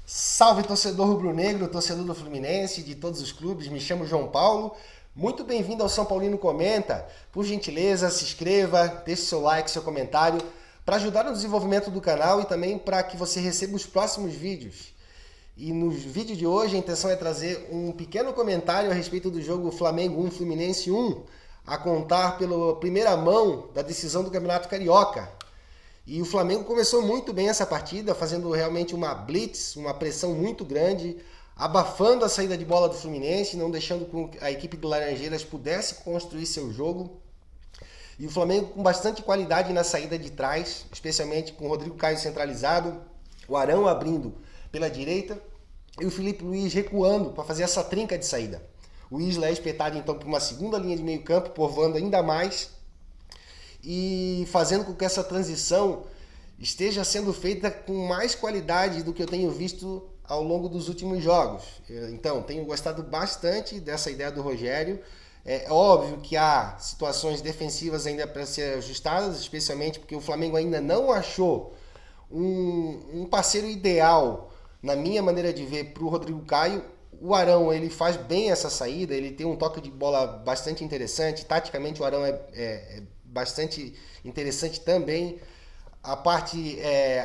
Salve, torcedor rubro-negro, torcedor do Fluminense, de todos os clubes, me chamo João Paulo. Muito bem-vindo ao São Paulino Comenta. Por gentileza, se inscreva, deixe seu like, seu comentário, para ajudar no desenvolvimento do canal e também para que você receba os próximos vídeos. E no vídeo de hoje a intenção é trazer um pequeno comentário a respeito do jogo Flamengo 1, Fluminense 1, a contar pela primeira mão da decisão do Campeonato Carioca. E o Flamengo começou muito bem essa partida, fazendo realmente uma blitz, uma pressão muito grande, abafando a saída de bola do Fluminense, não deixando que a equipe do Laranjeiras pudesse construir seu jogo. E o Flamengo com bastante qualidade na saída de trás, especialmente com o Rodrigo Caio centralizado, o Arão abrindo pela direita e o Felipe Luiz recuando para fazer essa trinca de saída. O Isla é espetado então por uma segunda linha de meio campo, povoando ainda mais e fazendo com que essa transição esteja sendo feita com mais qualidade do que eu tenho visto ao longo dos últimos jogos. Então, tenho gostado bastante dessa ideia do Rogério. É óbvio que há situações defensivas ainda para ser ajustadas, especialmente porque o Flamengo ainda não achou um parceiro ideal, na minha maneira de ver, para o Rodrigo Caio. O Arão, ele faz bem essa saída, ele tem um toque de bola bastante interessante, taticamente o Arão é bastante interessante também. A parte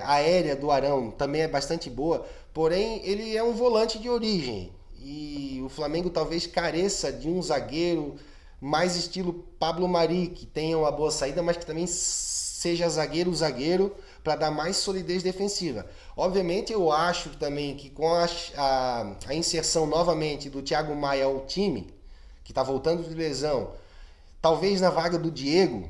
aérea do Arão também é bastante boa, porém ele é um volante de origem e o Flamengo talvez careça de um zagueiro mais estilo Pablo Mari, que tenha uma boa saída, mas que também seja zagueiro para dar mais solidez defensiva. Obviamente eu acho também que com a inserção novamente do Thiago Maia ao time, que está voltando de lesão, talvez na vaga do Diego,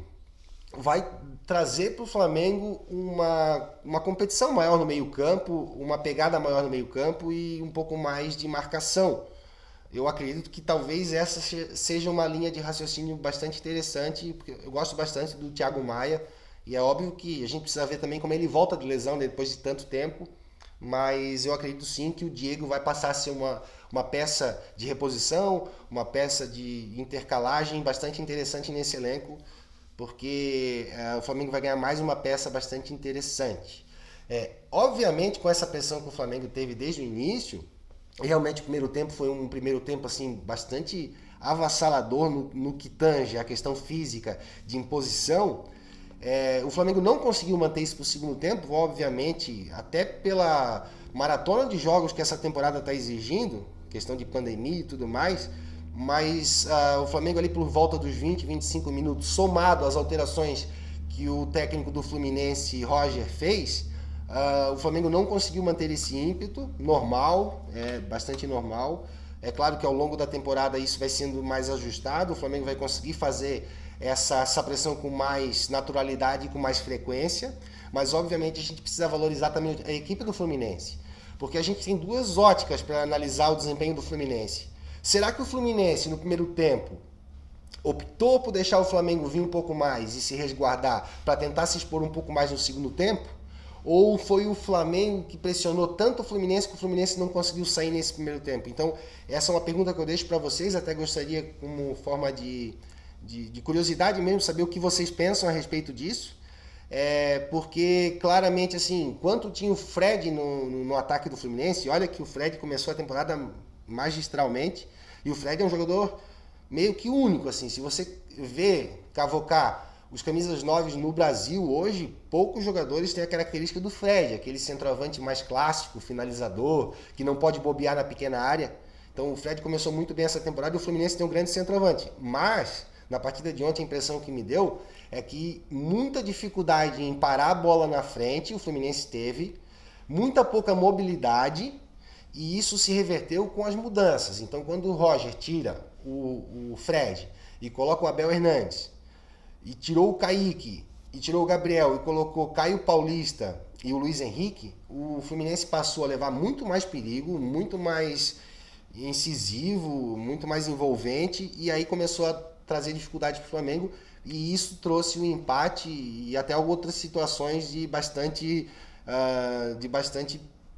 vai trazer para o Flamengo uma competição maior no meio-campo, uma pegada maior no meio-campo e um pouco mais de marcação. Eu acredito que talvez essa seja uma linha de raciocínio bastante interessante, porque eu gosto bastante do Thiago Maia e é óbvio que a gente precisa ver também como ele volta de lesão depois de tanto tempo, mas eu acredito sim que o Diego vai passar a ser uma peça de reposição, uma peça de intercalagem bastante interessante nesse elenco, porque o Flamengo vai ganhar mais uma peça bastante interessante. Obviamente, com essa pressão que o Flamengo teve desde o início, realmente o primeiro tempo foi um primeiro tempo assim, bastante avassalador no que tange a questão física de imposição. O Flamengo não conseguiu manter isso para o segundo tempo, obviamente, até pela maratona de jogos que essa temporada está exigindo, questão de pandemia e tudo mais, mas o Flamengo ali por volta dos 20, 25 minutos, somado às alterações que o técnico do Fluminense, Roger, fez, o Flamengo não conseguiu manter esse ímpeto, normal, bastante normal. É claro que ao longo da temporada isso vai sendo mais ajustado, o Flamengo vai conseguir fazer essa pressão com mais naturalidade e com mais frequência, mas obviamente a gente precisa valorizar também a equipe do Fluminense, porque a gente tem duas óticas para analisar o desempenho do Fluminense. Será que o Fluminense, no primeiro tempo, optou por deixar o Flamengo vir um pouco mais e se resguardar para tentar se expor um pouco mais no segundo tempo? Ou foi o Flamengo que pressionou tanto o Fluminense que o Fluminense não conseguiu sair nesse primeiro tempo? Então, essa é uma pergunta que eu deixo para vocês, até gostaria como forma de curiosidade mesmo, saber o que vocês pensam a respeito disso. Porque claramente, assim, enquanto tinha o Fred no ataque do Fluminense, olha que o Fred começou a temporada magistralmente, e o Fred é um jogador meio que único, assim, se você vê, cavocar os camisas 9 no Brasil hoje, poucos jogadores têm a característica do Fred, aquele centroavante mais clássico, finalizador, que não pode bobear na pequena área. Então o Fred começou muito bem essa temporada e o Fluminense tem um grande centroavante, mas na partida de ontem a impressão que me deu é que muita dificuldade em parar a bola na frente o Fluminense teve, muita pouca mobilidade. E isso se reverteu com as mudanças. Então, quando o Roger tira o Fred e coloca o Abel Hernandes, e tirou o Kaique, e tirou o Gabriel, e colocou Caio Paulista e o Luiz Henrique, o Fluminense passou a levar muito mais perigo, muito mais incisivo, muito mais envolvente, e aí começou a trazer dificuldade para o Flamengo, e isso trouxe um empate e até outras situações de bastante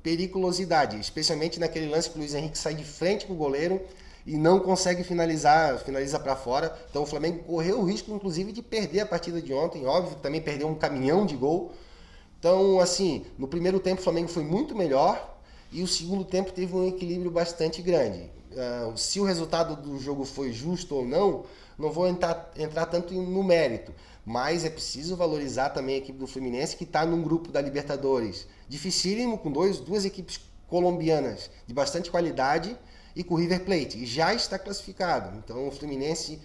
periculosidade, especialmente naquele lance que o Luiz Henrique sai de frente com o goleiro e não consegue finaliza para fora. Então o Flamengo correu o risco, inclusive, de perder a partida de ontem, óbvio, também perdeu um caminhão de gol. Então, assim, no primeiro tempo o Flamengo foi muito melhor e o segundo tempo teve um equilíbrio bastante grande. Se o resultado do jogo foi justo ou não, não vou entrar tanto no mérito, mas é preciso valorizar também a equipe do Fluminense, que está num grupo da Libertadores dificílimo, com duas equipes colombianas de bastante qualidade e com o River Plate, e já está classificado. Então o Fluminense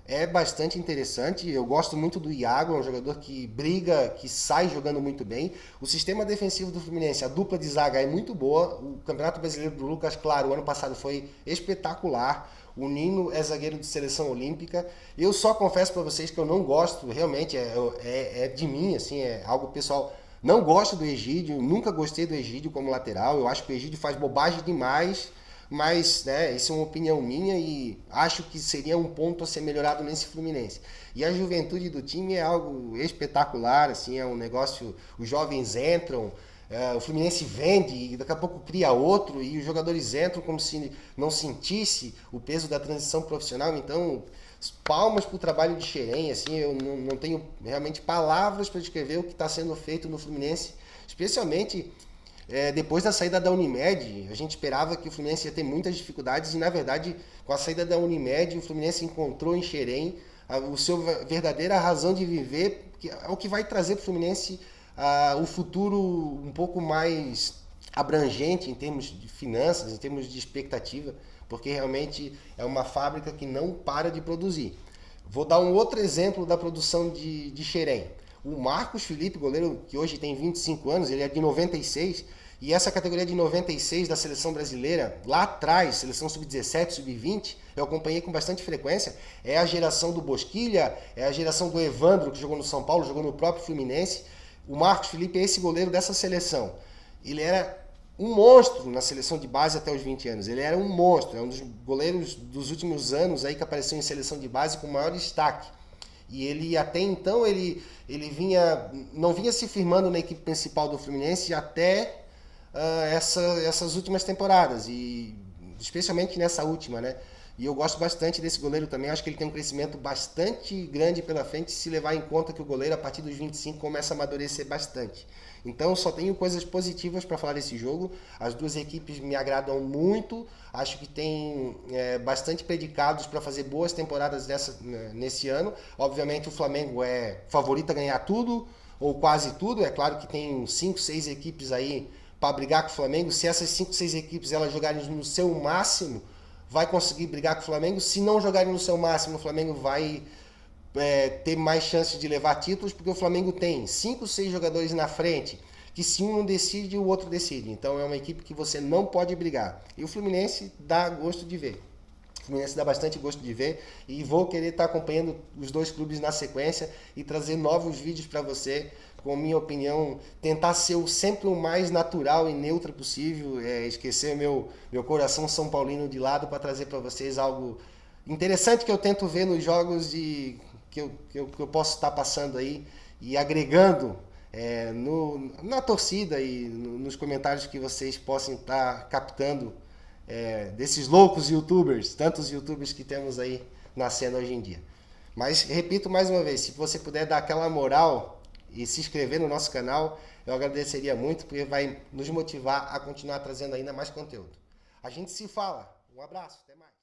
é bastante interessante. Eu gosto muito do Iago, é um jogador que briga, que sai jogando muito bem. O sistema defensivo do Fluminense, a dupla de zaga é muito boa. O Campeonato Brasileiro do Lucas Claro, o ano passado foi espetacular. O Nino é zagueiro de seleção olímpica. Eu só confesso para vocês que eu não gosto, realmente é de mim, assim, é algo pessoal. Não gosto do Egídio, nunca gostei do Egídio como lateral. Eu acho que o Egídio faz bobagem demais, mas né, isso é uma opinião minha e acho que seria um ponto a ser melhorado nesse Fluminense. E a juventude do time é algo espetacular, assim, é um negócio, os jovens entram, o Fluminense vende e daqui a pouco cria outro e os jogadores entram como se não sentisse o peso da transição profissional. Então, palmas para o trabalho de Xerém, assim, eu não tenho realmente palavras para descrever o que está sendo feito no Fluminense, especialmente depois da saída da Unimed. A gente esperava que o Fluminense ia ter muitas dificuldades e, na verdade, com a saída da Unimed, o Fluminense encontrou em Xerém a sua verdadeira razão de viver, que é o que vai trazer para o Fluminense o futuro um pouco mais abrangente em termos de finanças, em termos de expectativa, porque realmente é uma fábrica que não para de produzir. Vou dar um outro exemplo da produção de Xerém. O Marcos Felipe, goleiro que hoje tem 25 anos, ele é de 96, e essa categoria de 96 da seleção brasileira, lá atrás, seleção sub-17, sub-20, eu acompanhei com bastante frequência, é a geração do Bosquilha, é a geração do Evandro, que jogou no São Paulo, jogou no próprio Fluminense. O Marcos Felipe é esse goleiro dessa seleção. Ele era um monstro na seleção de base até os 20 anos. Ele era um monstro, é um dos goleiros dos últimos anos aí que apareceu em seleção de base com maior destaque. E ele, até então, ele não vinha se firmando na equipe principal do Fluminense até essas últimas temporadas, e especialmente nessa última, né? E eu gosto bastante desse goleiro também, acho que ele tem um crescimento bastante grande pela frente, se levar em conta que o goleiro, a partir dos 25, começa a amadurecer bastante. Então, só tenho coisas positivas para falar desse jogo. As duas equipes me agradam muito, acho que tem bastante predicados para fazer boas temporadas nesse ano. Obviamente, o Flamengo é favorito a ganhar tudo, ou quase tudo. É claro que tem 5, 6 equipes aí para brigar com o Flamengo. Se essas 5, 6 equipes elas jogarem no seu máximo, vai conseguir brigar com o Flamengo. Se não jogarem no seu máximo, o Flamengo vai ter mais chances de levar títulos, porque o Flamengo tem 5, 6 jogadores na frente, que se um não decide, o outro decide. Então é uma equipe que você não pode brigar. E o Fluminense dá gosto de ver. O Fluminense dá bastante gosto de ver, e vou querer estar acompanhando os dois clubes na sequência e trazer novos vídeos para você, com a minha opinião, tentar ser sempre o mais natural e neutro possível, esquecer meu coração são paulino de lado para trazer para vocês algo interessante que eu tento ver nos jogos que eu posso estar passando aí e agregando na torcida e nos comentários que vocês possam estar captando desses loucos youtubers, tantos youtubers que temos aí na cena hoje em dia. Mas repito mais uma vez, se você puder dar aquela moral e se inscrever no nosso canal, eu agradeceria muito, porque vai nos motivar a continuar trazendo ainda mais conteúdo. A gente se fala. Um abraço, até mais.